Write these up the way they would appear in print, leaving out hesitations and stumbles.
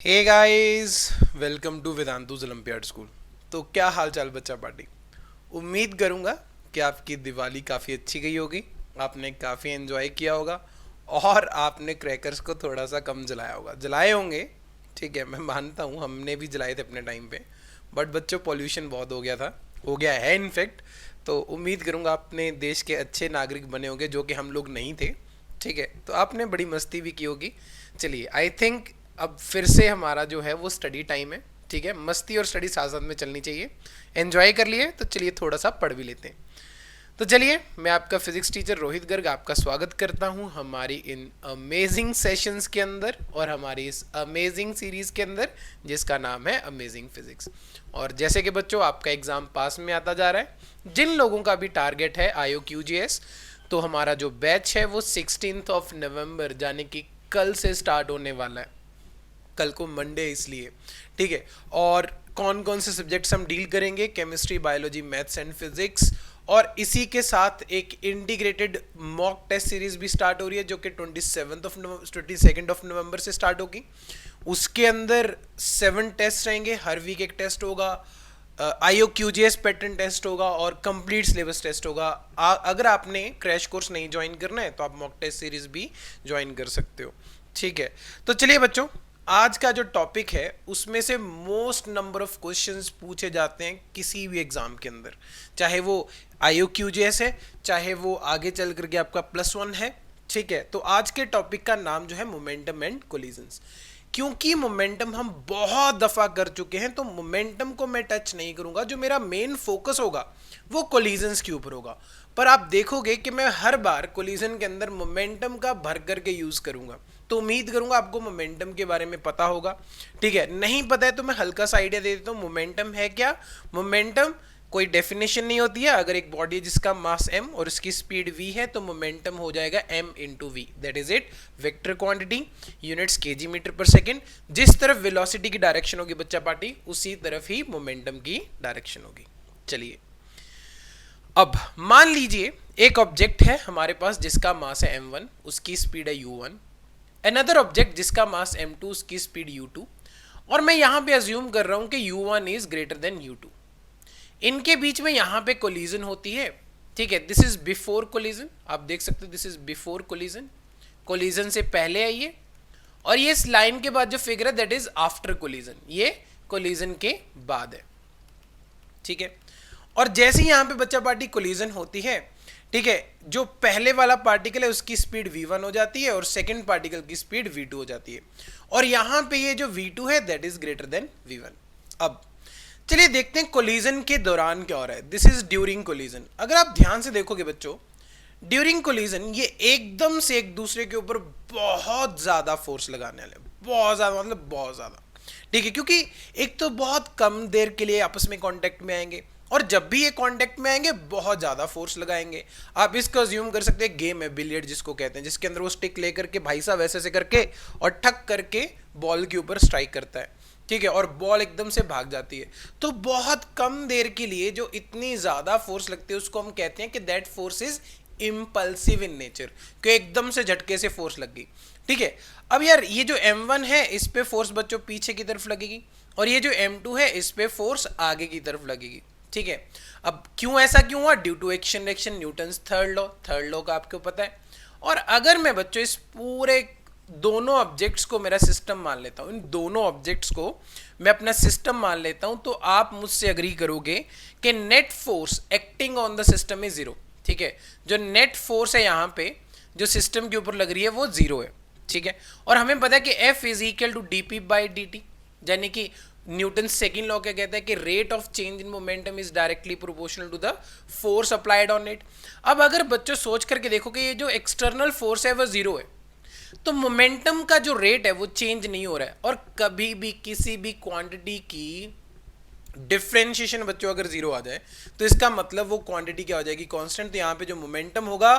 Hey guys, welcome to Vedantu's Olympiad school. तो क्या हाल चाल बच्चा पार्टी। उम्मीद करूंगा कि आपकी दिवाली काफ़ी अच्छी गई होगी, आपने काफ़ी एंजॉय किया होगा और आपने क्रैकर्स को थोड़ा सा कम जलाया होगा। जलाए होंगे, ठीक है, मैं मानता हूँ, हमने भी जलाए थे अपने टाइम पे। बट बच्चों, पॉल्यूशन बहुत हो गया था, हो गया है इनफैक्ट। तो उम्मीद करूंगा अपने देश के अच्छे नागरिक बने होंगे, जो कि हम लोग नहीं थे। ठीक है, तो आपने बड़ी मस्ती भी की होगी। चलिए, आई थिंक अब फिर से हमारा जो है वो स्टडी टाइम है। ठीक है, मस्ती और स्टडी साथ साथ में चलनी चाहिए। एंजॉय कर लिए तो चलिए थोड़ा सा पढ़ भी लेते हैं। तो चलिए, मैं आपका फिजिक्स टीचर रोहित गर्ग आपका स्वागत करता हूं हमारी इन अमेजिंग सेशंस के अंदर और हमारी इस अमेजिंग सीरीज के अंदर, जिसका नाम है अमेजिंग फिजिक्स। और जैसे कि बच्चों, आपका एग्जाम पास में आता जा रहा है। जिन लोगों का भी टारगेट है IOQGS, तो हमारा जो बैच है वो 16 ऑफ नवंबर यानी कि कल से स्टार्ट होने वाला है। कल को मंडे इसलिए, ठीक है। और कौन कौन से सब्जेक्ट्स हम डील करेंगे? Chemistry, biology, maths and physics. और इसी के साथ एक इंटीग्रेटेड मॉक टेस्ट सीरीज भी स्टार्ट हो रही है, जो कि 22 ऑफ नवंबर से स्टार्ट होगी। उसके अंदर 7 टेस्ट रहेंगे, हर वीक एक टेस्ट होगा। IOQGS पैटर्न टेस्ट होगा और कंप्लीट सिलेबस टेस्ट होगा। अगर आपने क्रैश कोर्स नहीं ज्वाइन करना है तो आप मॉक टेस्ट सीरीज भी ज्वाइन कर सकते हो। ठीक है, तो चलिए बच्चों, आज का जो टॉपिक है उसमें से मोस्ट नंबर ऑफ क्वेश्चंस पूछे जाते हैं किसी भी एग्जाम के अंदर, चाहे वो IOQGS है, चाहे वो आगे चल करके आपका +1 है। ठीक है, तो आज के टॉपिक का नाम जो है मोमेंटम एंड कोलिजन्स। क्योंकि मोमेंटम हम बहुत दफा कर चुके हैं, तो मोमेंटम को मैं टच नहीं करूंगा। जो मेरा मेन फोकस होगा वो कोलिजन्स के ऊपर होगा। पर आप देखोगे कि मैं हर बार कोलिजन के अंदर मोमेंटम का भर करके यूज करूंगा। तो उम्मीद करूंगा आपको मोमेंटम के बारे में पता होगा। ठीक है, नहीं पता है तो मैं हल्का सा आइडिया दे देता हूँ। मोमेंटम है क्या? मोमेंटम कोई डेफिनेशन नहीं होती है। अगर एक बॉडी है जिसका मास m और उसकी स्पीड v है, तो मोमेंटम हो जाएगा m into v. That is it. Vector quantity, units KG metre per second. जिस तरफ वेलोसिटी की डायरेक्शन होगी बच्चा पार्टी, उसी तरफ ही मोमेंटम की डायरेक्शन होगी। चलिए, अब मान लीजिए एक ऑब्जेक्ट है हमारे पास जिसका मास है m1, उसकी स्पीड है u1। अनदर ऑब्जेक्ट जिसका मास m2, उसकी स्पीड u2। और मैं यहां पे अज्यूम कर रहा हूं कि u1 is greater than u2। इनके बीच में यहां पे कोलिजन होती है। ठीक है, दिस इज बिफोर कोलिजन। आप देख सकते हो, this is before collision. Collision से पहले आई है। और ये इस लाइन के बाद जो फिगर है, दैट इज आफ्टर कोलिजन। ये कोलिजन के बाद है। ठीक है, और जैसे ही यहां पे बच्चा पार्टी कोलिजन होती है, ठीक है, जो पहले वाला पार्टिकल है उसकी स्पीड v1 हो जाती है और सेकंड पार्टिकल की स्पीड v2 हो जाती है। और यहां पे ये जो v2 है, that is greater than v1। अब चलिए देखते हैं कोलिजन के दौरान क्या हो रहा है। This is during collision. अगर आप ध्यान से देखोगे बच्चों, ड्यूरिंग कोलिजन ये एकदम से एक दूसरे के ऊपर बहुत ज्यादा फोर्स लगाने वाले, बहुत ज्यादा, मतलब बहुत ज्यादा। ठीक है, क्योंकि एक तो बहुत कम देर के लिए आपस में कांटेक्ट में आएंगे, और जब भी ये कांटेक्ट में आएंगे बहुत ज्यादा फोर्स लगाएंगे। आप इसको अज्यूम कर सकते हैं, गेम है बिलियर्ड जिसको कहते हैं, जिसके अंदर वो स्टिक लेकर के भाई साहब ऐसे ऐसे करके और ठक करके बॉल के ऊपर स्ट्राइक करता है। ठीक है, और बॉल एकदम से भाग जाती है। तो बहुत कम देर के लिए जो इतनी ज्यादा फोर्स लगती है उसको हम कहते हैं कि that force is impulsive in nature, कि एकदम से झटके से फोर्स लग गई। ठीक है, अब यार ये जो m1 है इस पे फोर्स बच्चों पीछे की तरफ लगेगी, और ये जो m2 है इस पे फोर्स आगे की तरफ लगेगी। ठीक है, अब क्यों ऐसा क्यों हुआ? Due to action reaction, Newton's third law का आपको पता है। और अगर मैं बच्चों इस पूरे दोनों ऑब्जेक्ट्स को मेरा सिस्टम मान लेता हूं, इन दोनों ऑब्जेक्ट्स को मैं अपना सिस्टम मान लेता हूं, तो आप मुझसे अग्री करोगे कि net force acting on the system is zero. ठीक है, जो नेट फोर्स है यहां पे जो सिस्टम के ऊपर लग रही है वो जीरो है। ठीक है, और हमें पता है कि F is equal to dp by dt, यानी कि न्यूटन सेकेंड लॉ क्या कहता है कि rate of change in momentum is directly proportional to the force applied on it. अब अगर बच्चों सोच करके देखो कि ये जो एक्सटर्नल फोर्स है वो जीरो है, तो मोमेंटम का जो रेट है वो चेंज नहीं हो रहा है। और कभी भी किसी भी क्वांटिटी की डिफ्रेंशिएशन बच्चों अगर जीरो आ जाए, तो इसका मतलब वो क्वांटिटी क्या हो जाएगी? कांस्टेंट। तो यहाँ पे जो मोमेंटम होगा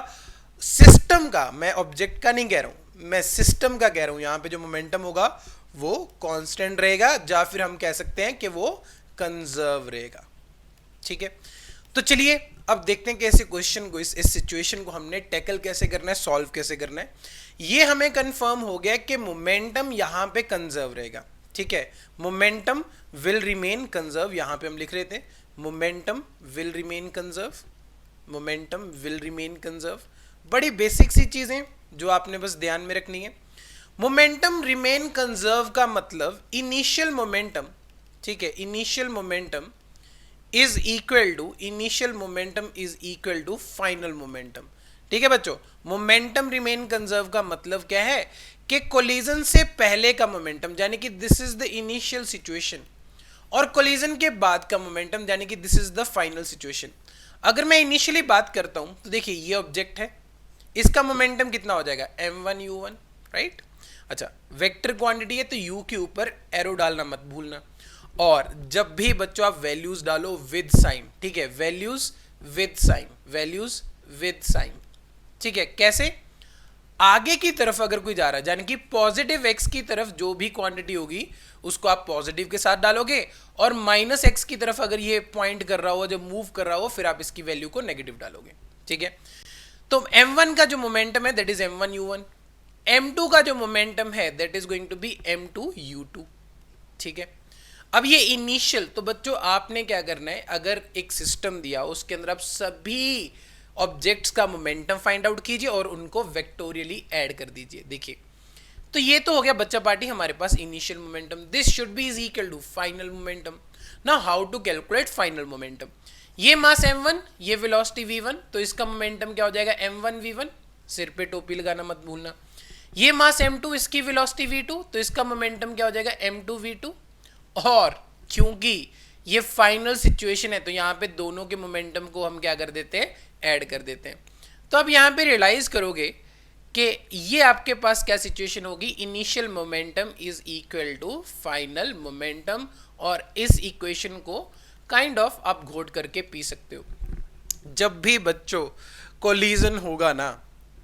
सिस्टम का, मैं ऑब्जेक्ट का नहीं कह रहा हूं, मैं सिस्टम का कह रहा हूं, यहाँ पे जो मोमेंटम होगा वो कांस्टेंट रहेगा, या फिर हम कह सकते हैं कि वो कंजर्व रहेगा। ठीक है, तो चलिए अब देखते हैं कि ऐसे क्वेश्चन को, इस सिचुएशन को हमने टैकल कैसे करना है, सॉल्व कैसे करना है। ये हमें कंफर्म हो गया कि मोमेंटम यहां पे कंजर्व रहेगा। ठीक है, मोमेंटम विल रिमेन कंजर्व, यहां पे हम लिख रहे थे momentum will remain conserve, momentum will remain conserve. बड़ी बेसिक सी चीजें जो आपने बस ध्यान में रखनी है। मोमेंटम रिमेन कंजर्व का मतलब इनिशियल मोमेंटम, ठीक है, initial momentum is equal to final momentum. ठीक है बच्चों, मोमेंटम रिमेन कंजर्व का मतलब क्या है कि कोलिजन से पहले का मोमेंटम यानी कि this is the initial situation, और कोलिजन के बाद का मोमेंटम यानी कि this is the final situation. अगर मैं इनिशियली बात करता हूं तो देखिए ये ऑब्जेक्ट है, इसका मोमेंटम कितना हो जाएगा m1u1, राइट। अच्छा, वेक्टर क्वांटिटी है तो u के ऊपर एरो डालना मत भूलना, और जब भी बच्चों आप वैल्यूज डालो विद साइन, ठीक है, values with sign, values with sign, ठीक है। कैसे? आगे की तरफ अगर कोई जा रहा है यानी कि पॉजिटिव एक्स की तरफ जो भी क्वांटिटी होगी उसको आप पॉजिटिव के साथ डालोगे, और माइनस एक्स की तरफ अगर ये पॉइंट कर रहा हो, जब मूव कर रहा हो, फिर आप इसकी वैल्यू को नेगेटिव डालोगे, ठीक है। तो m1 का जो मोमेंटम है दैट इज m1u1, m2 का जो मोमेंटम है that is going to be m2u2, ठीक है। अब ये इनिशियल, तो बच्चों आपने क्या करना है, अगर एक सिस्टम दिया उसके अंदर आप सभी ऑब्जेक्ट्स का मोमेंटम फाइंड आउट कीजिए और उनको वेक्टोरियली ऐड कर दीजिए। देखिए, तो ये तो हो गया बच्चा पार्टी हमारे पास initial momentum, this should be is equal to final momentum. Now how to calculate final momentum, ये मास m1, ये वेलोसिटी v1, तो इसका मोमेंटम क्या हो जाएगा m1v1, सिर पे टोपी लगाना मत भूलना। ये मास m2, इसकी वेलोसिटी v2, तो इसका मोमेंटम क्या हो जाएगा m2v2, और क्योंकि ये फाइनल सिचुएशन है तो यहां पे दोनों के मोमेंटम को हम क्या कर देते हैं, ऐड कर देते हैं। तो अब यहां पे रियलाइज करोगे कि ये आपके पास क्या सिचुएशन होगी, initial momentum is equal to final momentum, और इस इक्वेशन को काइंड ऑफ आप घोट करके पी सकते हो। जब भी बच्चों कोलिजन होगा ना,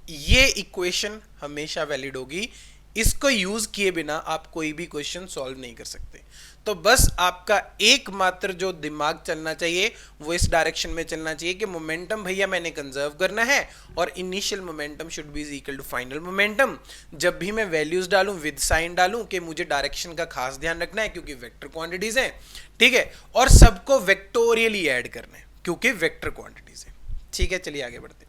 ये इक्वेशन हमेशा वैलिड होगी, इसको यूज किए बिना आप कोई भी क्वेश्चन सॉल्व नहीं कर सकते। तो बस आपका एकमात्र जो दिमाग चलना चाहिए वो इस डायरेक्शन में चलना चाहिए कि मोमेंटम भैया मैंने कंजर्व करना है, और initial momentum should be is equal to final momentum. जब भी मैं वैल्यूज डालूं विद साइन डालूं कि मुझे डायरेक्शन का खास ध्यान रखना है क्योंकि वेक्टर क्वांटिटीज हैं, ठीक है, और सबको वेक्टोरियली ऐड करना है क्योंकि वेक्टर क्वांटिटीज है, ठीक है। चलिए आगे बढ़ते हैं।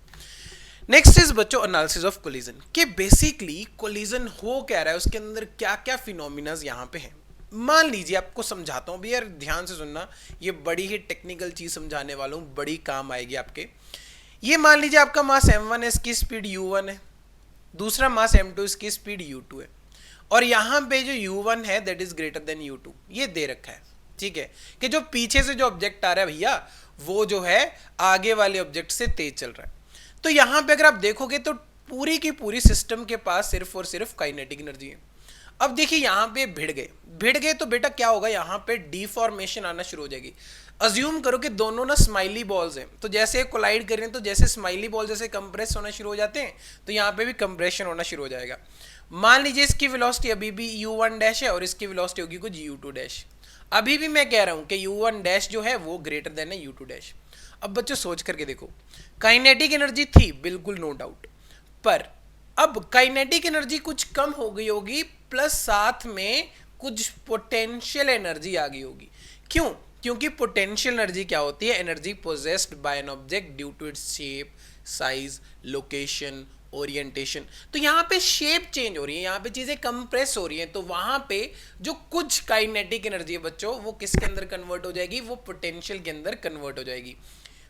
नेक्स्ट इज बच्चों एनालिसिस ऑफ कोलिजन, कि बेसिकली कोलिजन हो क्या रहा है, उसके अंदर क्या क्या फिनोमिनाज यहाँ पे हैं। मान लीजिए, आपको समझाता हूँ भैया, ध्यान से सुनना, ये बड़ी ही टेक्निकल चीज समझाने वाला हूँ, बड़ी काम आएगी आपके। ये मान लीजिए आपका मास m1 है, इसकी स्पीड u1 है, दूसरा मास m2, इसकी स्पीड u2 है, और यहाँ पे जो u1 है that is greater than u2, ये दे रखा है, ठीक है, कि जो पीछे से जो ऑब्जेक्ट आ रहा है भैया वो जो है आगे वाले ऑब्जेक्ट से तेज चल रहा है। तो यहां पे अगर आप देखोगे तो पूरी की पूरी सिस्टम के पास सिर्फ और सिर्फ काइनेटिक एनर्जी है। अब देखिए यहां पे भिड़ गए तो बेटा क्या होगा, यहां पे डिफॉर्मेशन आना शुरू हो जाएगी। अज्यूम करो कि दोनों ना स्माइली बॉल्स हैं, तो जैसे कोलाइड कर रहे हैं तो जैसे स्माइली बॉल जैसे कंप्रेस होना शुरू हो जाते हैं, तो यहाँ पे भी कंप्रेशन होना शुरू हो जाएगा। मान लीजिए इसकी वेलोसिटी अभी भी u1 डैश है और इसकी वेलोसिटी होगी कुछ u2 डैश। अभी भी मैं कह रहा हूं कि u1 डैश जो है वो ग्रेटर देन है u2 डैश। अब बच्चों सोच करके देखो, काइनेटिक एनर्जी थी बिल्कुल नो डाउट, पर अब काइनेटिक एनर्जी कुछ कम हो गई होगी, प्लस साथ में कुछ पोटेंशियल एनर्जी आ गई होगी। क्यों? क्योंकि पोटेंशियल एनर्जी क्या होती है, energy possessed by an object due to its shape, size, location, orientation. तो यहाँ पे शेप चेंज हो रही है, यहाँ पे चीजें कंप्रेस हो रही हैं, तो वहां पे जो कुछ काइनेटिक एनर्जी है बच्चों वो किसके अंदर कन्वर्ट हो जाएगी, वो पोटेंशियल के अंदर कन्वर्ट हो जाएगी।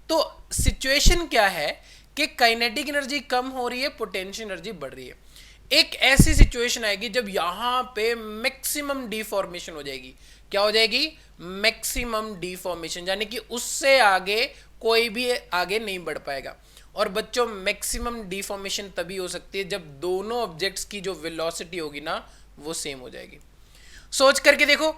तो सिचुएशन क्या है कि काइनेटिक एनर्जी कम हो रही है, पोटेंशियल एनर्जी बढ़ रही है। एक ऐसी सिचुएशन आएगी जब यहां पे मैक्सिमम डिफॉर्मेशन हो जाएगी। क्या हो जाएगी? मैक्सिमम डिफॉर्मेशन, यानी कि उससे आगे कोई भी आगे नहीं बढ़ पाएगा। और बच्चों मैक्सिमम डिफॉर्मेशन तभी हो सकती है जब दोनों ऑब्जेक्ट्स की जो वेलोसिटी होगी ना वो सेम हो जाएगी। सोच करके देखो,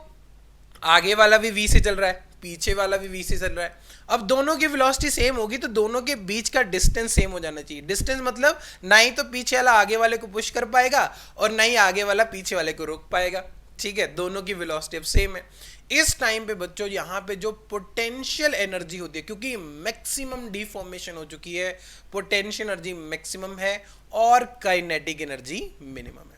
आगे वाला भी v से चल रहा है, पीछे वाला भी v से चल रहा है। अब दोनों की वेलोसिटी सेम होगी तो दोनों के बीच का डिस्टेंस सेम हो जाना चाहिए। डिस्टेंस मतलब ना ही तो पीछे वाला आगे वाले को पुश कर पाएगा और ना ही आगे वाला पीछे वाले को रोक पाएगा, ठीक है। दोनों की वेलोसिटी अब सेम है। इस टाइम पे बच्चों यहाँ पे जो पोटेंशियल एनर्जी होती है, क्योंकि मैक्सिमम डिफॉर्मेशन हो चुकी है, पोटेंशियल एनर्जी मैक्सिमम है और काइनेटिक एनर्जी मिनिमम है।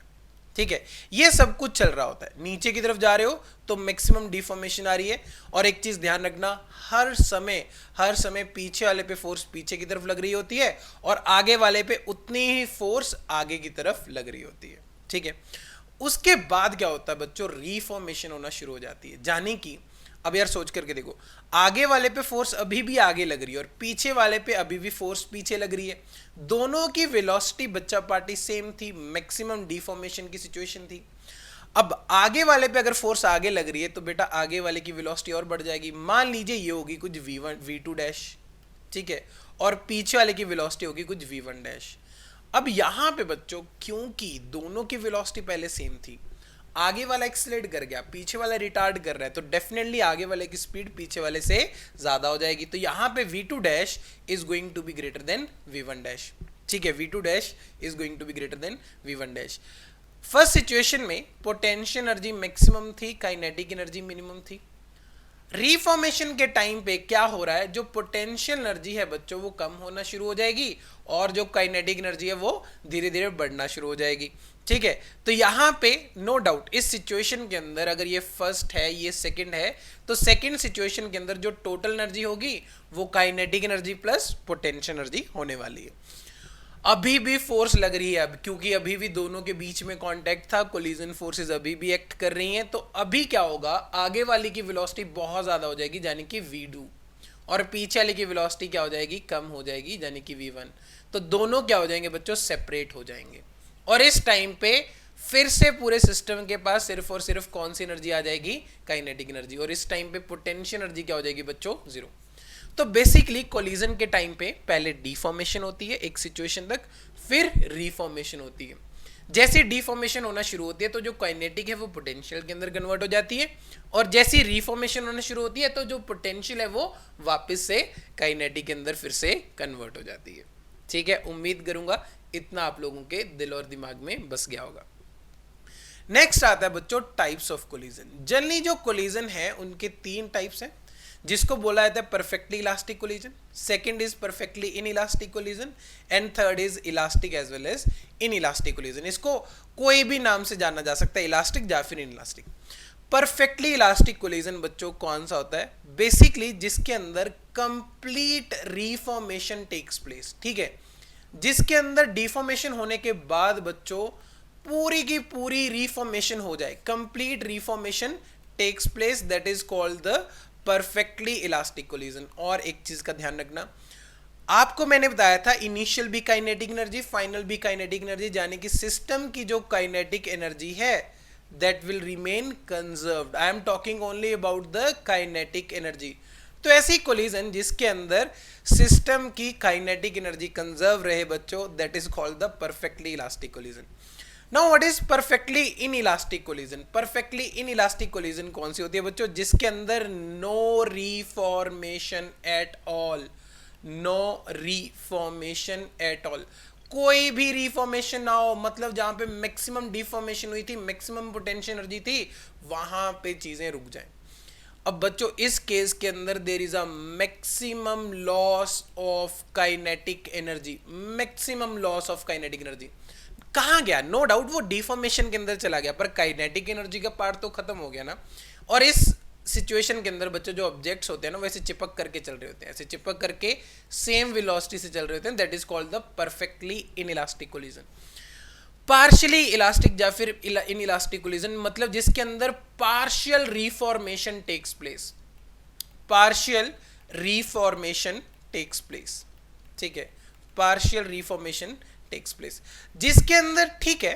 ठीक है, ये सब कुछ चल रहा होता है। नीचे की तरफ जा रहे हो तो मैक्सिमम डिफॉर्मेशन आ रही है। और एक चीज ध्यान रखना, हर समय पीछे वाले पे फोर्स पीछे की तरफ लग रही होती है और आगे वाले पे उतनी ही फोर्स आगे की तरफ लग रही होती है। ठीक है, उसके बाद क्या होता है बच्चों, रीफॉर्मेशन होना शुरू हो जाती है। जाने की अब यार सोच करके देखो, आगे वाले पे फोर्स अभी भी आगे लग रही है और पीछे वाले पे अभी भी फोर्स पीछे लग रही है। दोनों की वेलोसिटी बच्चा पार्टी सेम थी, मैक्सिमम डिफॉर्मेशन की सिचुएशन थी। अब आगे वाले पे अगर फोर्स आगे लग रही है तो बेटा आगे वाले की वेलोसिटी और बढ़ जाएगी। मान लीजिए ये होगी कुछ v1 v2 डैश, ठीक है, और पीछे वाले की वेलोसिटी होगी कुछ v1 डैश। अब यहां पे बच्चों क्योंकि दोनों की वेलोसिटी पहले सेम थी, आगे वाला एक्सीलरेट कर गया, पीछे वाला रिटार्ड कर रहा है, तो डेफिनेटली आगे वाले की स्पीड पीछे वाले से ज्यादा हो जाएगी। तो यहां पे v2 dash is going to be greater than v1 dash. ठीक है, v2 dash is going to be greater than v1 dash. First situation में पोटेंशियल एनर्जी मैक्सिमम थी, काइनेटिक एनर्जी मिनिमम थी। रीफॉर्मेशन के टाइम पे क्या हो रहा है, जो पोटेंशियल एनर्जी है बच्चों वो कम होना शुरू हो जाएगी और जो काइनेटिक एनर्जी है वो धीरे धीरे बढ़ना शुरू हो जाएगी। ठीक है, तो यहां पे नो डाउट इस सिचुएशन के अंदर अगर ये फर्स्ट है ये सेकंड है, तो सेकंड सिचुएशन के अंदर जो टोटल एनर्जी होगी वो kinetic energy plus potential energy होने वाली है। अभी भी फोर्स लग रही है अब, क्योंकि अभी भी दोनों के बीच में कांटेक्ट था, कोलिजन फोर्सेस अभी भी एक्ट कर रही हैं। तो अभी क्या होगा, आगे वाली की वेलोसिटी बहुत ज्यादा हो जाएगी यानी कि v2, और पीछे वाले की वेलोसिटी क्या हो जाएगी, कम हो जाएगी यानी कि v1। तो दोनों क्या हो जाएंगे बच्चों, सेपरेट हो जाएंगे। और इस टाइम पे फिर से पूरे सिस्टम के पास सिर्फ और सिर्फ कौन सी एनर्जी आ जाएगी, काइनेटिक एनर्जी। और इस टाइम पे पोटेंशियल एनर्जी क्या हो जाएगी बच्चों, जीरो। तो बेसिकली कोलिजन के टाइम पे पहले डिफॉर्मेशन होती है एक सिचुएशन तक, फिर रिफॉर्मेशन होती है। जैसे डिफॉर्मेशन होना शुरू होती है तो जो काइनेटिक है वो पोटेंशियल के अंदर कन्वर्ट हो जाती है, और जैसी रिफॉर्मेशन होना शुरू होती है तो जो पोटेंशियल है वो वापस से काइनेटिक के अंदर फिर से कन्वर्ट हो जाती है। ठीक है, उम्मीद करूंगा इतना आप लोगों के दिल और दिमाग में बस गया होगा। नेक्स्ट आता है बच्चों टाइप्स ऑफ कोलिजन। जनरली जो कोलिजन है उनके तीन टाइप्स हैं, जिसको बोला जाता है perfectly elastic collision, second is perfectly inelastic collision, and third is elastic as well as inelastic collision. इसको कोई भी नाम से जाना जा सकता है, इलास्टिक या फिर in elastic. Perfectly elastic collision बच्चों कौन सा होता है, बेसिकली जिसके अंदर कंप्लीट रिफॉर्मेशन टेक्स प्लेस। ठीक है, जिसके अंदर डिफॉर्मेशन होने के बाद बच्चों पूरी की पूरी रिफॉर्मेशन हो जाए, complete reformation takes place, that is called the perfectly elastic collision. और एक चीज का ध्यान रखना, आपको मैंने बताया था इनिशियल भी काइनेटिक एनर्जी, फाइनल भी काइनेटिक एनर्जी, यानी कि सिस्टम की जो काइनेटिक एनर्जी है that will remain conserved. I am talking only about the kinetic energy. तो ऐसी कोलिजन जिसके अंदर सिस्टम की काइनेटिक एनर्जी कंजर्व रहे बच्चों, that is called the perfectly elastic collision. Now what is perfectly inelastic collision? Perfectly inelastic collision कौन सी होती है बच्चों, जिसके अंदर no reformation at all, no reformation at all, कोई भी रिफॉर्मेशन ना हो, मतलब जहां पे मैक्सिमम डिफॉर्मेशन हुई थी, मैक्सिमम पोटेंशियल एनर्जी थी, वहां पे चीजें रुक जाएं। अब बच्चों इस केस के अंदर there is a maximum loss of kinetic energy, maximum loss of kinetic energy. कहाँ गया, नो डाउट वो डिफॉर्मेशन के अंदर चला गया, पर काइनेटिक एनर्जी का पार्ट तो खत्म हो गया ना। और इस सिचुएशन के अंदर बच्चों जो ऑब्जेक्ट्स होते हैं ना वैसे चिपक करके चल रहे होते हैं, ऐसे चिपक करके सेम वेलोसिटी से चल रहे होते हैं, that is called the perfectly inelastic collision. Partially elastic या फिर इन इलास्टिक कोलिजन मतलब जिसके अंदर partial reformation takes place, partial reformation takes place. ठीक है, पार्शियल रिफॉर्मेशन टेक्स प्लेस, जिसके अंदर ठीक है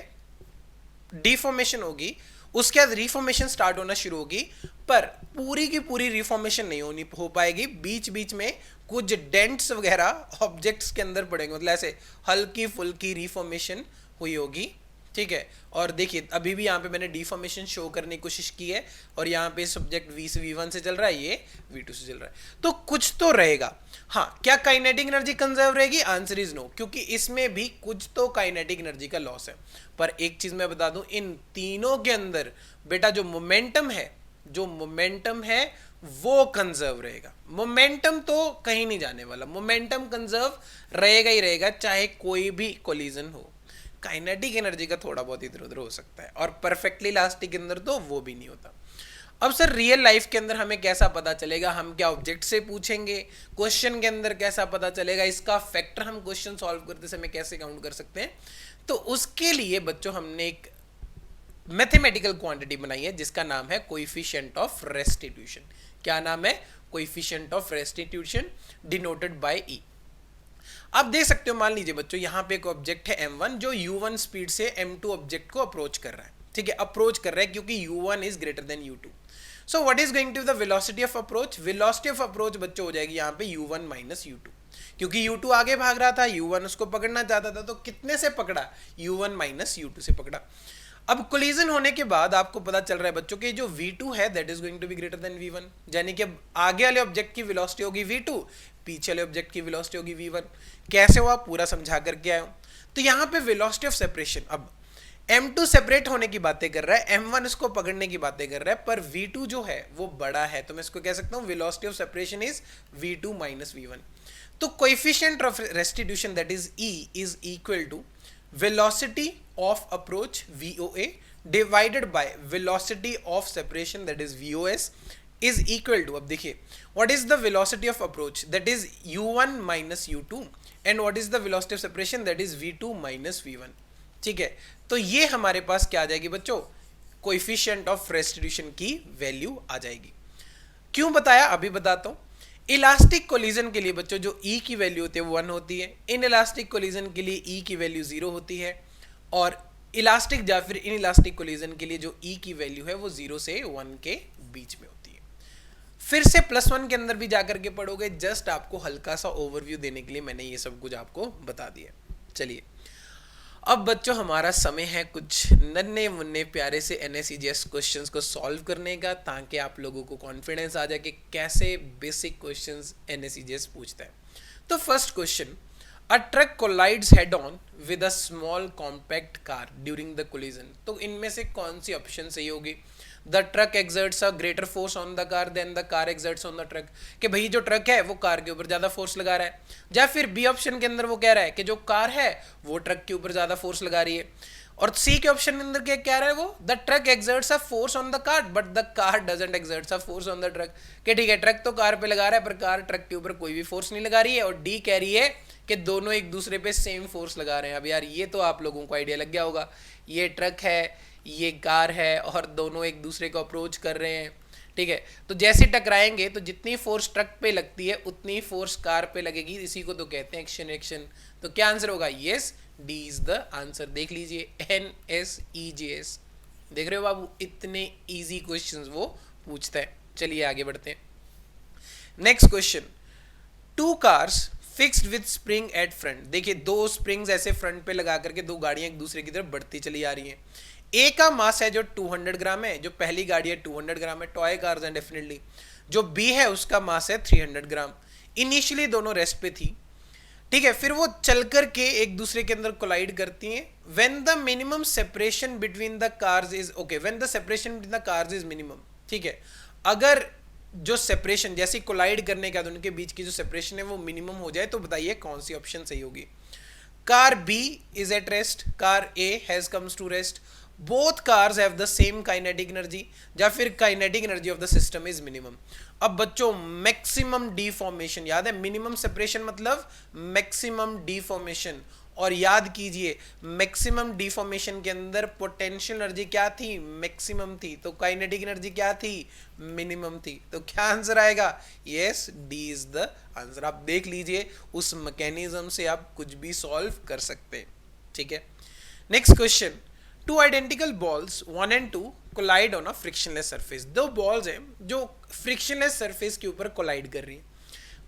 डिफॉर्मेशन होगी, उसके बाद रिफॉर्मेशन स्टार्ट होना शुरू होगी, पर पूरी की पूरी रिफॉर्मेशन नहीं हो पाएगी। बीच बीच में कुछ डेंट्स वगैरह ऑब्जेक्ट्स के अंदर पड़ेंगे, मतलब ऐसे हल्की फुल्की रिफॉर्मेशन हुई होगी। ठीक है, और देखिए अभी भी यहाँ पे मैंने डिफॉर्मेशन शो करने की कोशिश की है, और यहाँ पे सब्जेक्ट v1 से चल रहा है, ये v2 से चल रहा है, तो कुछ तो रहेगा। हाँ, क्या काइनेटिक एनर्जी कंजर्व रहेगी, आंसर इज नो, क्योंकि इसमें भी कुछ तो काइनेटिक एनर्जी का लॉस है। पर एक चीज मैं बता दूं, इन तीनों के अंदर बेटा जो मोमेंटम है, जो मोमेंटम है वो कंजर्व रहेगा। मोमेंटम तो कहीं नहीं जाने वाला, मोमेंटम कंजर्व रहेगा ही रहेगा, चाहे कोई भी कोलिजन हो। काइनेटिक एनर्जी का थोड़ा बहुत इधर उधर हो सकता है, और परफेक्टली इलास्टिक के अंदर तो वो भी नहीं होता। अब सर रियल लाइफ के अंदर हमें कैसा पता चलेगा? हम क्या ऑब्जेक्ट से पूछेंगे? क्वेश्चन के अंदर कैसा पता चलेगा? इसका फैक्टर हम क्वेश्चन सॉल्व करते समय कैसे काउंट कर सकते हैं? तो उसके लिए बच्चों हमने एक मैथमेटिकल क्वांटिटी बनाई है जिसका नाम है कोएफिशिएंट ऑफ रेस्टिट्यूशन। क्या नाम है? Coefficient of restitution, denoted by E. आप देख सकते हो, मान लीजिए बच्चों यहाँ पे एक ऑब्जेक्ट है m1 जो u1 स्पीड से m2 ऑब्जेक्ट को अप्रोच कर रहा है। ठीक है, अप्रोच कर रहा है क्योंकि u1 is greater than u2। So what is going to the velocity of approach? Velocity of approach बच्चों हो जाएगी यहाँ पे u1 माइनस u2, क्योंकि u2 आगे भाग रहा था, u1 उसको पकड़ना चाहता था, तो कितने से पकड़ा? u1 माइनस u2 से पकड़ा। अब कोलिजन होने के बाद आपको पता चल रहा है बच्चों कि जो v2 है that is going to be greater than v1, यानी कि अब आगे वाले ऑब्जेक्ट की वेलोसिटी होगी v2, पीछे वाले ऑब्जेक्ट की वेलोसिटी होगी v1। कैसे हुआ पूरा समझा करके आया हूं। तो यहाँ पे वेलोसिटी ऑफ सेपरेशन, अब m2 सेपरेट होने की बातें कर रहा है, m1 इसको पकड़ने की बातें कर रहा है, पर v2 जो है वो बड़ा है, तो मैं इसको कह सकता हूँ velocity of separation is v2 minus v1। तो coefficient of restitution that is e is equal to velocity of approach VOA divided by velocity of separation that is VOS is equal to, अब देखिए what is the velocity of approach that is u1 minus u2 and what is the velocity of separation that is v2 minus v1। ठीक है, तो ये हमारे पास क्या आ जाएगी बच्चों? कोएफिशिएंट ऑफ रेस्टिट्यूशन की वैल्यू आ जाएगी। क्यों बताया अभी बताता हूं। इलास्टिक कोलिजन के लिए बच्चों जो E की वैल्यू होती है वो 1 होती है, इन इलास्टिक कोलिजन के लिए E की वैल्यू 0 होती है, और इलास्टिक या फिर इन इलास्टिक कोलिजन के लिए जो E की वैल्यू है वो 0 से 1 के बीच में होती है। फिर से +1 के अंदर भी जाकर के पढ़ोगे, जस्ट आपको हल्का सा ओवरव्यू देने के लिए मैंने ये सब कुछ आपको बता दिया। चलिए अब बच्चों हमारा समय है कुछ नन्हे मुन्ने प्यारे से NSEGS क्वेश्चंस को सॉल्व करने का, ताकि आप लोगों को कॉन्फिडेंस आ जाए कि कैसे बेसिक क्वेश्चंस NSEGS पूछता है। तो first question, a truck collides head on with a small compact car during the collision. तो इनमें से कौन सी ऑप्शन सही होगी? The truck exerts a greater force on the car than the car exerts on the truck, कि भाई जो ट्रक है वो कार के ऊपर ज्यादा फोर्स लगा रहा है, या फिर बी ऑप्शन के अंदर वो कह रहा है कि जो कार है वो ट्रक के ऊपर ज्यादा फोर्स लगा रही है, और सी के ऑप्शन के अंदर क्या कह रहा है वो, the truck exerts a force on the car but the car doesn't exerts a force on the truck, कि ठीक है ट्रक तो कार पे लगा रहा है पर कार ट्रक के ऊपर कोई भी फोर्स नहीं लगा रही है, और डी कह रही है कि दोनों एक दूसरे पे सेम फोर्स लगा रहे हैं। अब यार ये तो आप लोगों को आइडिया लग गया होगा, ये ट्रक है ये कार है और दोनों एक दूसरे को अप्रोच कर रहे हैं। ठीक है, तो जैसे टकराएंगे तो जितनी फोर्स ट्रक पे लगती है उतनी फोर्स कार पे लगेगी, इसी को तो कहते हैं एक्शन एक्शन। तो क्या आंसर होगा? Yes, D is the answer. देख लीजिए NSEGS, देख रहे हो बाबू, इतने इजी क्वेश्चंस वो पूछता है। चलिए आगे बढ़ते हैं। Next question, two cars fixed with spring at front. देखिए दो स्प्रिंग्स ऐसे फ्रंट पे लगा करके दो गाड़ियां एक दूसरे की तरफ बढ़ती चली आ रही हैं। ए का मास है जो 200 ग्राम है, जो पहली गाड़ी है 200 ग्राम है, टॉय कार्स हैं डेफिनेटली। जो बी है उसका मास है 300 ग्राम। इनिशियली दोनों रेस्ट पे थी, ठीक है, फिर वो चल करके एक दूसरे के अंदर कोलाइड करती हैं। When the minimum separation between the cars is okay, when the separation between the cars is minimum. ठीक है, अगर जो सेपरेशन जैसी कोलाइड करने के बाद उनके बीच की जो सेपरेशन है वो मिनिमम हो जाए, तो बताइए कौन सी ऑप्शन सही होगी? Car B is at rest, car A has comes to rest, both cars have the same kinetic energy, या फिर kinetic energy of the system is minimum। अब बच्चों मैक्सिमम डिफॉर्मेशन याद है, मिनिमम सेपरेशन मतलब मैक्सिमम डिफॉर्मेशन, और याद कीजिए मैक्सिमम डिफॉर्मेशन के अंदर पोटेंशियल एनर्जी क्या थी? मैक्सिमम थी, तो काइनेटिक एनर्जी क्या थी? मिनिमम थी। तो क्या आंसर आएगा? Yes, D is the answer. आप देख लीजिए उस मैकेनिज्म से आप कुछ भी सॉल्व कर सकते हैं। ठीक है, next question, two identical balls 1 and 2 collide on a frictionless surface. दो बॉल्स हैं जो फ्रिक्शनलेस सरफेस के ऊपर कोलाइड कर रही हैं।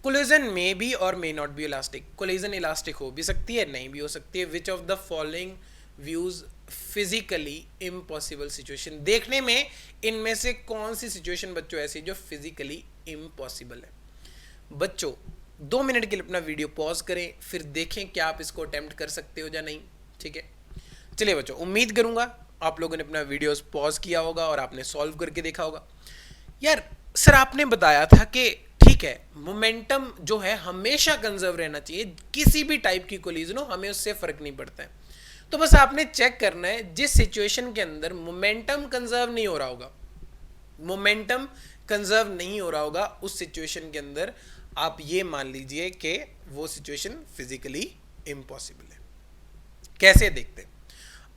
कोलिजन में बी और may not be elastic. Collision elastic हो भी सकती है, नहीं भी हो सकती है। Which of the following views physically impossible situation. देखने में इनमें से कौन सी सिचुएशन बच्चों ऐसी जो फिजिकली इम्पॉसिबल है? बच्चों 2 मिनट के लिए अपना वीडियो पॉज करें, फिर देखें क्या आप इसको अटेम्प्ट कर सकते हो या नहीं। ठीक है, चलिए बच्चों, उम्मीद करूंगा आप लोगों ने अपना वीडियोस पॉज किया होगा और आपने सॉल्व करके देखा होगा। यार सर आपने बताया था कि ठीक है मोमेंटम जो है हमेशा कंजर्व रहना चाहिए, किसी भी टाइप की कोलिजन हो हमें उससे फर्क नहीं पड़ता है। तो बस आपने चेक करना है जिस सिचुएशन के अंदर मोमेंटम कंजर्व नहीं हो रहा होगा, मोमेंटम कंजर्व नहीं हो रहा होगा, उस सिचुएशन के अंदर आप ये मान लीजिए कि वो सिचुएशन फिजिकली इम्पॉसिबल है। कैसे देखते हैं?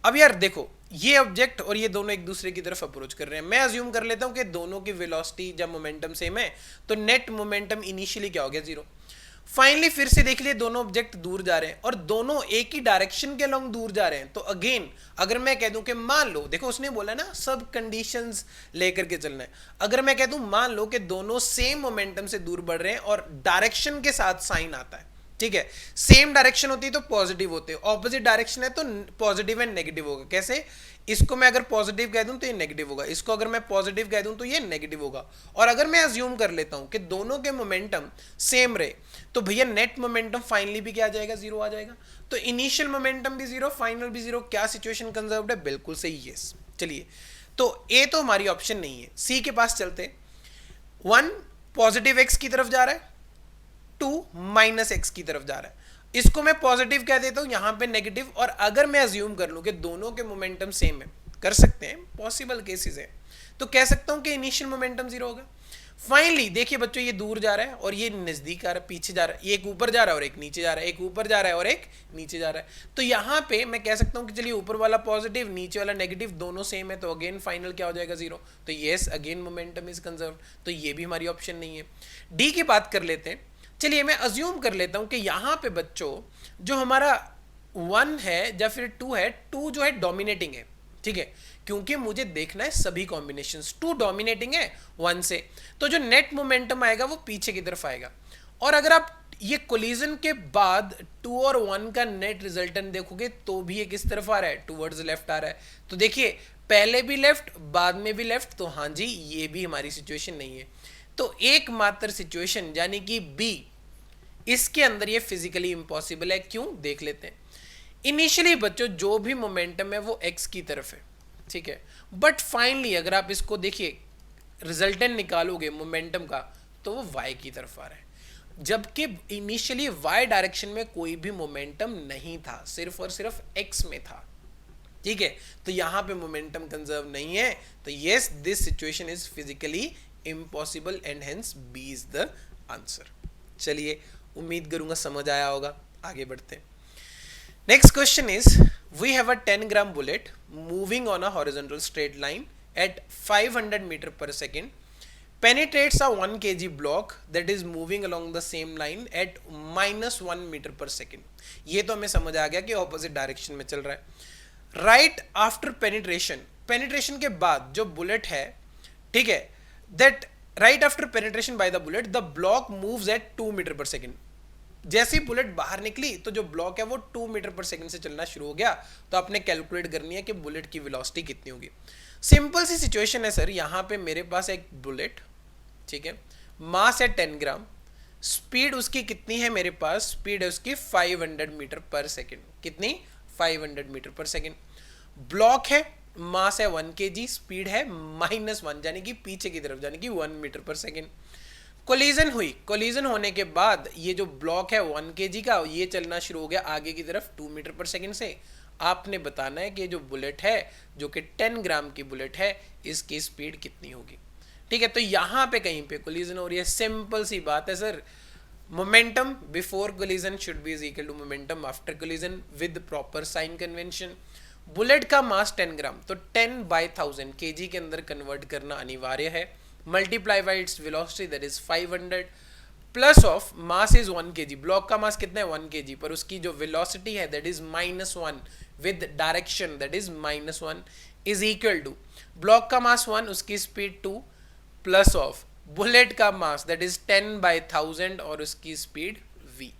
अब यार देखो, ये ऑब्जेक्ट और ये दोनों एक दूसरे की तरफ अप्रोच कर रहे हैं। मैं अज्यूम कर लेता हूं कि दोनों की वेलोसिटी जब मोमेंटम सेम है तो नेट मोमेंटम इनिशियली क्या हो गया, जीरो। फाइनली फिर से देख लिए दोनों ऑब्जेक्ट दूर जा रहे हैं और दोनों एक ही डायरेक्शन के अलोंग दूर जा रहे हैं। तो अगेन अगर मैं कह दूं कि मान लो, देखो उसने बोला ना सब कंडीशंस लेकर के चलना है, अगर मैं कह दूं मान लो कि दोनों सेम मोमेंटम से दूर बढ़ रहे हैं और डायरेक्शन के साथ साइन आता है, ठीक है, सेम डायरेक्शन होती है तो पॉजिटिव होते हैं, ऑपोजिट डायरेक्शन है तो पॉजिटिव एंड नेगेटिव होगा। कैसे? इसको मैं अगर पॉजिटिव कह दूं तो ये नेगेटिव होगा, इसको अगर मैं पॉजिटिव कह दूं तो ये नेगेटिव होगा। और अगर मैं अज्यूम कर लेता हूं कि दोनों के मोमेंटम सेम रहे तो भैया नेट मोमेंटम फाइनली भी क्या आ जाएगा, जीरो आ जाएगा। तो इनिशियल मोमेंटम भी जीरो, फाइनल भी जीरो। क्या सिचुएशन कंजर्व्ड है? बिल्कुल सही, यस। चलिए, तो ए तो हमारी ऑप्शन नहीं है। सी के पास चलते। 1 पॉजिटिव एक्स की तरफ जा रहा है, 2 माइनस एक्स की तरफ जा रहा है। इसको मैं पॉजिटिव कह देता हूं, यहां पे नेगेटिव। और अगर मैं अज्यूम कर लूं कि दोनों के मोमेंटम सेम है, कर सकते हैं, पॉसिबल केसेस है, तो कह सकता हूं कि इनिशियल मोमेंटम जीरो होगा। फाइनली देखिए बच्चों, ये दूर जा रहा है और ये नजदीक आ रहा है, पीछे जा रहा है, ये एक ऊपर जा रहा है और एक नीचे जा रहा है, एक ऊपर जा रहा है और एक नीचे जा रहा है। तो यहां पे मैं कह सकता हूं कि चलिए ऊपर वाला पॉजिटिव, नीचे वाला नेगेटिव, दोनों सेम है, तो अगेन फाइनल क्या हो जाएगा, जीरो। तो yes, again momentum is conserved, तो ये भी हमारी ऑप्शन नहीं है। डी की बात कर लेते हैं। चलिए मैं अज्यूम कर लेता हूं कि यहां पे बच्चों जो हमारा 1 है या फिर 2 है, 2 जो है डोमिनेटिंग है, ठीक है, क्योंकि मुझे देखना है सभी कॉम्बिनेशंस। 2 डोमिनेटिंग है 1 से, तो जो नेट मोमेंटम आएगा वो पीछे की तरफ आएगा। और अगर आप ये कोलिजन के बाद 2 और 1 का नेट रिजल्टेंट देखोगे तो भी ये किस तरफ आ रहा है, टुवर्ड्स लेफ्ट आ रहा है। तो देखिए पहले भी लेफ्ट, बाद में भी लेफ्ट, तो हाँ जी ये भी हमारी सिचुएशन नहीं है। तो एकमात्र सिचुएशन यानी कि बी, इसके अंदर ये फिजिकली इंपॉसिबल है। क्यों, देख लेते हैं। इनिशियली बच्चों जो भी मोमेंटम है वो एक्स की तरफ है, ठीक है, बट फाइनली अगर आप इसको देखिए रिजल्टेंट निकालोगे मोमेंटम का तो वो वाई की तरफ आ रहा है, जबकि इनिशियली वाई डायरेक्शन में कोई भी मोमेंटम नहीं था, सिर्फ और सिर्फ एक्स में था, ठीक है। तो यहां पे मोमेंटम कंजर्व नहीं है, तो yes this situation is physically impossible and hence B is the answer. चलिए, उम्मीद करूंगा समझ आया होगा, आगे बढ़ते हैं। Next question is, we have a 10 gram bullet moving on a horizontal straight line at 500 meter per second, penetrates a 1 kg block that is moving along the same line at -1 metre per second. ये तो हमें समझ आ गया कि opposite direction में चल रहा है। राइट आफ्टर पेनिट्रेशन, पेनिट्रेशन के बाद जो बुलेट है, ठीक है, that right after penetration by the bullet the block moves at 2 meter per second. जैसे ही बुलेट बाहर निकली तो जो ब्लॉक है वो 2 मीटर पर सेकेंड से चलना शुरू हो गया। तो आपने कैलकुलेट करनी है कि बुलेट की वेलोसिटी कितनी होगी। सिंपल सी सिचुएशन है सर, यहाँ पे मेरे पास एक बुलेट, ठीक है, मास है 10 ग्राम, स्पीड उसकी कितनी है, मेरे पास स्पीड है उसकी 500 मीटर पर सेकेंड। कितनी? 500 मीटर पर सेकेंड। ब्लॉक है, मास है 1 kg, स्पीड है -1 यानी कि पीछे की तरफ, यानी कि 1 मीटर पर सेकेंड। कोलिजन हुई, कोलिजन होने के बाद ये जो ब्लॉक है 1 kg का, ये चलना शुरू हो गया आगे की तरफ 2 मीटर पर सेकेंड से। आपने बताना है कि जो बुलेट है, जो कि 10 ग्राम की बुलेट है, इसकी स्पीड कितनी होगी, ठीक है। तो यहां पे कहीं पे कोलिजन हो रही है, सिंपल सी बात है sir, momentum before collision should be is equal to momentum after collision with proper sign convention. Bullet का मास 10 ग्राम, तो 10/1000 kg के अंदर कन्वर्ट करना अनिवार्य है, multiply by its velocity that is 500 plus of mass is 1 kg, block का मास कितना है 1 kg, पर उसकी जो वेलोसिटी है that is -1 with direction that is -1 is equal to block का मास 1, उसकी स्पीड 2 प्लस ऑफ बुलेट का मास दैट इज 10/1000 और उसकी स्पीड v,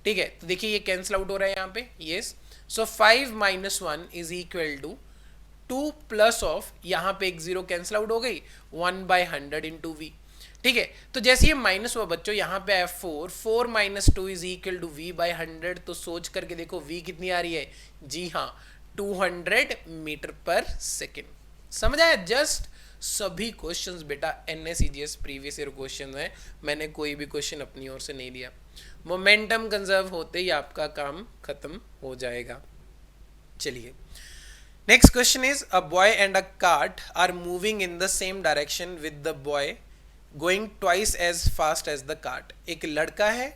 ठीक है। तो देखिए ये कैंसिल आउट हो रहा है यहाँ पे, yes. So 5 - 1 is equal to 2 plus of, यहाँ पे एक जीरो कैंसिल आउट हो गई, 1/100 इंटू v, ठीक है। तो जैसे ये माइनस हुआ बच्चों, यहाँ पे है 4, 4 - 2 इज इक्वल टू v/100। तो सोच करके देखो v कितनी आ रही है, जी हाँ 200 मीटर पर सेकेंड। समझ आया? जस्ट सभी क्वेश्चंस बेटा NSEGS प्रीवियस ईयर क्वेश्चन है, मैंने कोई भी क्वेश्चन अपनी ओर से नहीं लिया। मोमेंटम कंजर्व होते ही आपका काम खत्म हो जाएगा। चलिए, next question is a boy and a cart are moving in the same direction with the boy going twice as fast as the cart. एक लड़का है,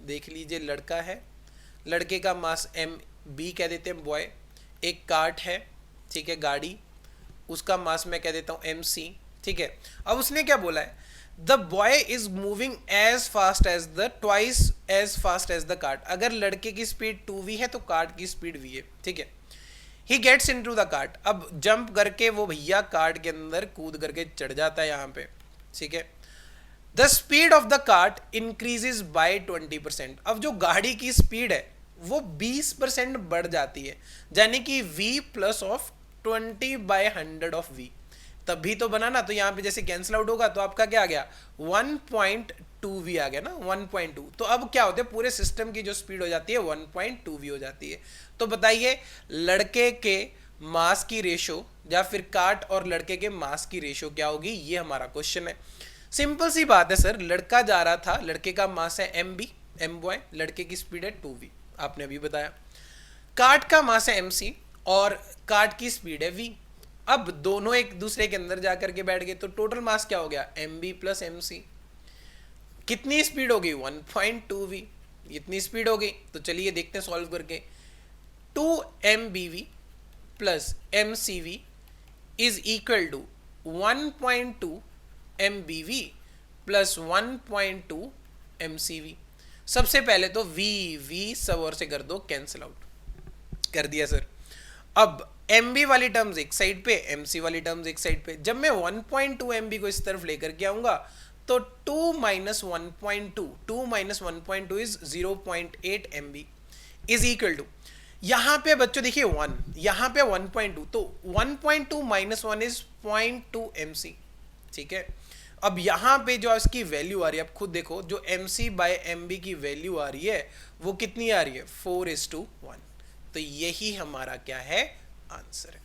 देख लीजिए लड़का है, लड़के का मास एम बी कह देते हैं बॉय, एक कार्ट है, ठीक है, गाड़ी, उसका मास मैं कह देता हूँ एम सी, ठीक है। अब उसने क्या बोला है, the boy is moving as fast as the twice as fast as the cart. अगर लड़के की स्पीड 2v है तो कार्ट की स्पीड v है, ठीक है। He gets into the cart, अब जंप करके वो भैया कार्ट के अंदर कूद करके चढ़ जाता है यहाँ पे, ठीक है। The speed of the cart increases by 20%। अब जो गाड़ी की स्पीड है वो 20% बढ़ जाती है, यानी कि v plus of 20/100 of v, तभी तो बना ना। तो यहाँ पे जैसे कैंसिल आउट होगा तो आपका क्या आ गया, 1.2v आ गया ना, 1.2। तो अब क्या होता है, पूरे सिस्टम की जो स्पीड हो जाती है 1.2v हो जाती है। तो बताइए लड़के के मास की रेशो या फिर कार्ट और लड़के के मास की रेशो क्या होगी, ये हमारा क्वेश्चन है। सिंपल सी बात है सर, लड़का जा रहा था, लड़के का मास है एम बी, एम बॉय, लड़के की स्पीड है 2v, आपने अभी बताया। कार्ट का मास है mc और कार्ट की स्पीड है v। अब दोनों एक दूसरे के अंदर जाकर के बैठ गए तो टोटल मास क्या हो गया, mb प्लस mc। कितनी स्पीड होगी, 1.2v, इतनी स्पीड हो गई। तो चलिए देखते हैं सॉल्व करके। 2mbv plus mcv is equal to 1.2 mbv plus 1.2 mcv। सबसे पहले तो v सब और से कर दो कैंसिल आउट, कर दिया सर। अब mb वाली टर्म्स एक साइड पे, mc वाली टर्म्स एक साइड पे। जब मैं 1.2 mb को इस तरफ लेकर के आऊंगा तो 2 minus 1.2, 2 minus 1.2 is 0.8 mb is equal to, यहाँ पे बच्चों देखिए 1, यहाँ पे 1.2, तो 1.2 माइनस 1 इज 0.2 mc, ठीक है। अब यहाँ पे जो इसकी वैल्यू आ रही है, आप खुद देखो, जो mc बाय mb की वैल्यू आ रही है वो कितनी आ रही है, 4:1। तो यही हमारा क्या है, आंसर है।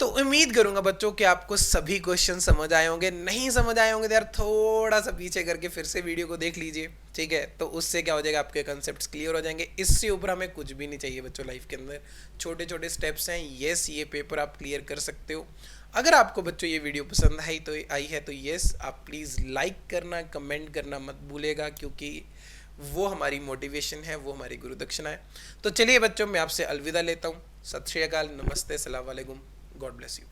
तो उम्मीद करूंगा बच्चों कि आपको सभी क्वेश्चन समझ आए होंगे। नहीं समझ आए होंगे तो यार थोड़ा सा पीछे करके फिर से वीडियो को देख लीजिए, ठीक है। तो उससे क्या हो जाएगा, आपके कंसेप्ट्स क्लियर हो जाएंगे। इससे ऊपर हमें कुछ भी नहीं चाहिए बच्चों लाइफ के अंदर, छोटे छोटे स्टेप्स हैं। यस, ये पेपर आप क्लियर कर सकते हो। अगर आपको बच्चों ये वीडियो पसंद आई है तो यस, आप प्लीज़ लाइक करना, कमेंट करना मत भूलेगा, क्योंकि वो हमारी मोटिवेशन है, वो हमारी गुरु दक्षिणा है। तो चलिए बच्चों, मैं आपसे अलविदा लेता हूँ। सत श्री अकाल, नमस्ते, सलाम वालेकुम, गॉड ब्लेस यू।